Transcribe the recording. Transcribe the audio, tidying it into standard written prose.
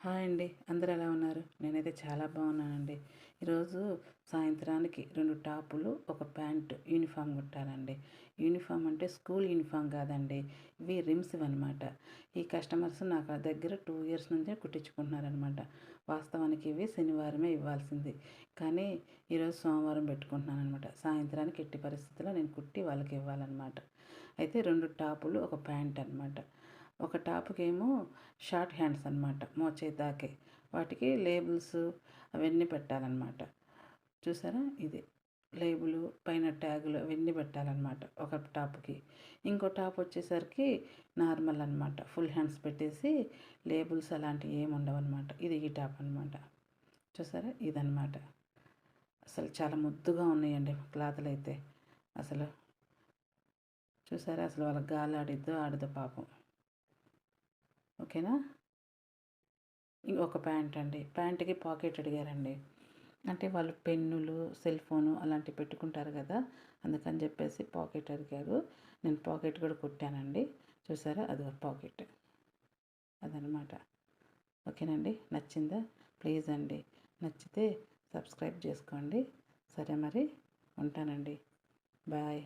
Hi అండి. అందరూ ఎలా ఉన్నారు? నేనైతే చాలా బాగున్నానండి. ఈరోజు సాయంత్రానికి 2 టాపులు, ఒక ప్యాంటు యూనిఫార్మ్ కుట్టాలండి. యూనిఫార్మ్ అంటే స్కూల్ యూనిఫార్మ్ కాదండి. ఇవి రిమ్స్‌వన్నమాట. ఈ కస్టమర్స్ నాకు దగ్గర 2 ఇయర్స్ నుంచే కుట్టించుకుంటున్నారనమాట. వాస్తవానికి ఇవి శనివారమే ఇవ్వాల్సింది. కానీ ఈరోజు సోమవారం పెట్టుకుంటున్నాననమాట. సాయంత్రానికి ఎట్టి పరిస్థితుల్లో నేను కుట్టి వాళ్ళకి ఇవ్వాలనమాట. అయితే 2 టాపులు, ఒక ప్యాంట్ అనమాట. ఒక టాప్‌కేమో షార్ట్ హ్యాండ్స్ అనమాట. మోచేయి దాకే. వాటికి లేబుల్స్ అవన్నీ పెట్టాలన్నమాట. చూసారా? ఇది లేబులు, పైన ట్యాగులు అవన్నీ పెట్టాలన్నమాట ఒక టాప్‌కి. ఇంకో టాప్ వచ్చేసరికి నార్మల్ అనమాట. ఫుల్ హ్యాండ్స్ పెట్టేసి లేబుల్స్ అలాంటివి ఏమి ఉండవన్నమాట. ఇది ఈ టాప్ అనమాట. చూసారా? ఇదనమాట. అసలు చాలా ముద్దుగా ఉన్నాయండి క్లాతులైతే. అసలు చూసారా? అసలు వాళ్ళకి గాలి ఆడిద్దో ఆడదో పాపం. ఓకేనా? ఇంకొక ప్యాంట్ అండి. ప్యాంట్‌కి పాకెట్ అడిగారండి. అంటే వాళ్ళు పెన్నులు, సెల్ ఫోను అలాంటివి పెట్టుకుంటారు కదా! అందుకని చెప్పేసి పాకెట్ అడిగారు. నేను పాకెట్ కూడా కుట్టానండి. చూసారా? అదిగో పాకెట్. అదనమాట. ఓకేనండి. నచ్చిందా? ప్లీజ్ అండి. నచ్చితే సబ్స్క్రైబ్ చేసుకోండి. సరే మరి ఉంటానండి. బాయ్.